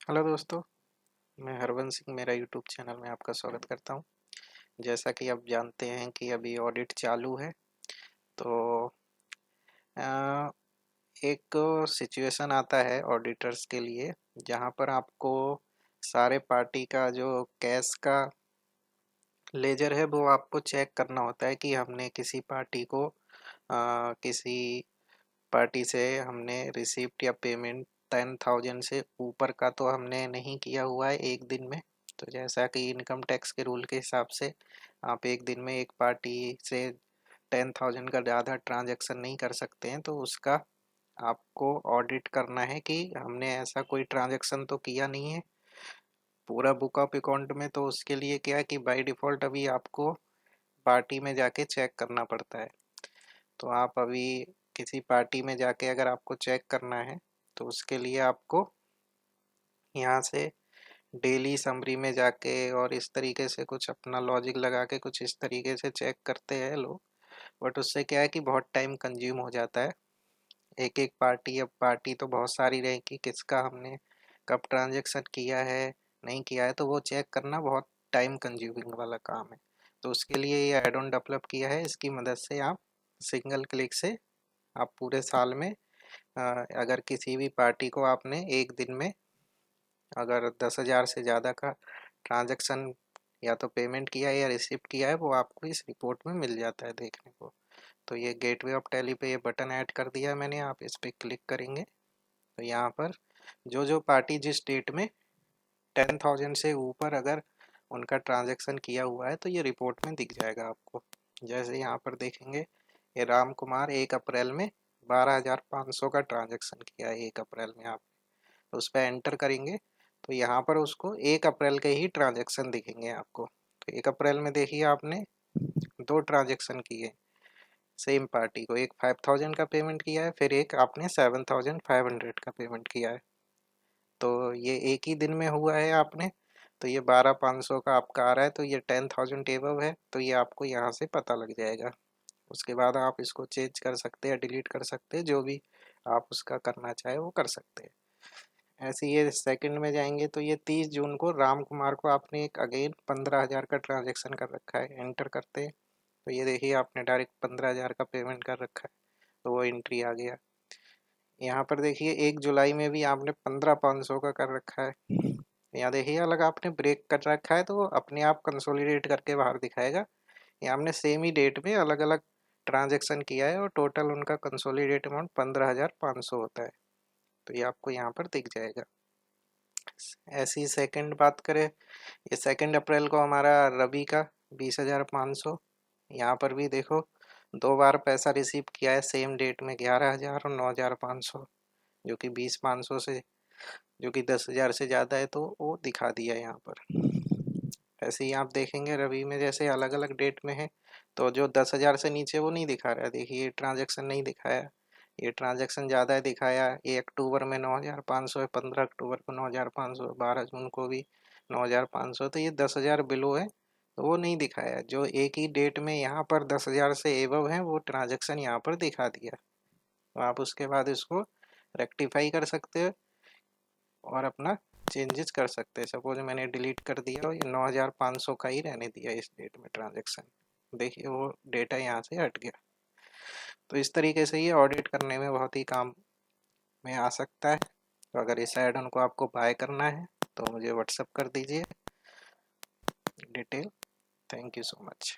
Hello दोस्तों, मैं हरवंश सिंह मेरा यूट्यूब चैनल में आपका स्वागत करता हूं। जैसा कि आप जानते हैं कि अभी ऑडिट चालू है, तो अ, एक सिचुएशन आता है ऑडिटर्स के लिए, जहां पर आपको सारे पार्टी का जो कैश का लेजर है वो आपको चेक करना होता है कि हमने किसी पार्टी को किसी पार्टी से हमने रिसिप्ट या पेमेंट 10,000 से ऊपर का तो हमने नहीं किया हुआ है एक दिन में। तो जैसा कि इनकम टैक्स के रूल के हिसाब से आप एक दिन में एक पार्टी से 10,000 का ज़्यादा ट्रांजैक्शन नहीं कर सकते हैं, तो उसका आपको ऑडिट करना है कि हमने ऐसा कोई ट्रांजैक्शन तो किया नहीं है पूरा बुक ऑफ अकाउंट में। तो उसके लिए क्या है कि बाय डिफ़ॉल्ट अभी आपको पार्टी में जाके चेक करना पड़ता है। तो आप अभी किसी पार्टी में जाके अगर आपको चेक करना है, तो उसके लिए आपको यहाँ से डेली समरी में जाके और इस तरीके से कुछ अपना लॉजिक लगा के कुछ इस तरीके से चेक करते हैं लोग। बट उससे क्या है कि बहुत टाइम कंज्यूम हो जाता है। एक एक पार्टी, अब पार्टी तो बहुत सारी रहेगी, किसका हमने कब ट्रांजेक्शन किया है नहीं किया है, तो वो चेक करना बहुत टाइम कंज्यूमिंग वाला काम है। तो उसके लिए ये एड ऑन डेवलप किया है। इसकी मदद से आप सिंगल क्लिक से आप पूरे साल में अगर किसी भी पार्टी को आपने एक दिन में अगर 10,000 से ज़्यादा का ट्रांजैक्शन या तो पेमेंट किया है या रिसिप्ट किया है, वो आपको इस रिपोर्ट में मिल जाता है देखने को। तो ये गेटवे ऑफ टैली पे ये बटन ऐड कर दिया है मैंने, आप इस पर क्लिक करेंगे तो यहाँ पर जो जो पार्टी जिस डेट में 10,000 से ऊपर अगर उनका ट्रांजैक्शन किया हुआ है तो ये रिपोर्ट में दिख जाएगा आपको। जैसे यहाँ पर देखेंगे, ये राम कुमार 1 अप्रैल में 12,500 का ट्रांजैक्शन किया है 1 अप्रैल में। आप तो उस पर एंटर करेंगे तो यहाँ पर उसको 1 अप्रैल के ही ट्रांजैक्शन दिखेंगे आपको। तो 1 अप्रैल में देखिए आपने दो ट्रांजैक्शन किए सेम पार्टी को, एक 5,000 का पेमेंट किया है, फिर एक आपने 7,500 का पेमेंट किया है। तो ये एक ही दिन में हुआ है आपने, तो ये 12,500 का आपका आ रहा है, तो ये 10,000 एबव है, तो ये आपको यहाँ से पता लग जाएगा। उसके बाद आप इसको चेंज कर सकते हैं, डिलीट कर सकते हैं, जो भी आप उसका करना चाहे वो कर सकते हैं। ऐसे ये सेकंड में जाएंगे तो ये 30 जून को राम कुमार को आपने एक अगेन 15,000 का ट्रांजैक्शन कर रखा है, एंटर करते हैं तो ये देखिए आपने डायरेक्ट 15,000 का पेमेंट कर रखा है, तो वो एंट्री आ गया। यहाँ पर देखिए 1 जुलाई में भी आपने 15,500 का कर रखा है। यहाँ देखिए अलग आपने ब्रेक कर रखा है, तो वो अपने आप कंसोलिडेट करके बाहर दिखाएगा। ये हमने सेम ही डेट में अलग अलग ट्रांजेक्शन किया है और टोटल उनका कंसोलिडेट अमाउंट 15,500 होता है, तो ये आपको यहाँ पर दिख जाएगा। ऐसी सेकंड बात करें, ये 2 अप्रैल को हमारा रवि का 20,500, यहाँ पर भी देखो 2 बार पैसा रिसीव किया है सेम डेट में, 11,000 और 9,500, जो कि 20,500 से जो कि 10,000 से ज़्यादा है, तो वो दिखा दिया यहाँ पर। ऐसे ही आप देखेंगे रवि में जैसे अलग अलग डेट में है, तो जो 10,000 से नीचे वो नहीं दिखा रहा है, देखिए ये ट्रांजेक्शन नहीं दिखाया, ये ट्रांजेक्शन ज़्यादा है दिखाया। ये अक्टूबर में 9,500 है, 15 अक्टूबर को 9,500, 12 जून को भी 9,500, तो ये 10,000 बिलो है, तो वो नहीं दिखाया। जो एक ही डेट में यहाँ पर 10,000 से एबव है वो ट्रांजेक्शन यहाँ पर दिखा दिया। तो आप उसके बाद इसको रेक्टिफाई कर सकते हो और अपना चेंजेस कर सकते हैं। सपोज मैंने डिलीट कर दिया और ये 9,500 का ही रहने दिया इस डेट में ट्रांजेक्शन, देखिए वो डेटा यहाँ से हट गया। तो इस तरीके से ये ऑडिट करने में बहुत ही काम में आ सकता है। तो अगर इस ऐड ऑन को आपको बाय करना है तो मुझे व्हाट्सअप कर दीजिए detail. Thank you so much.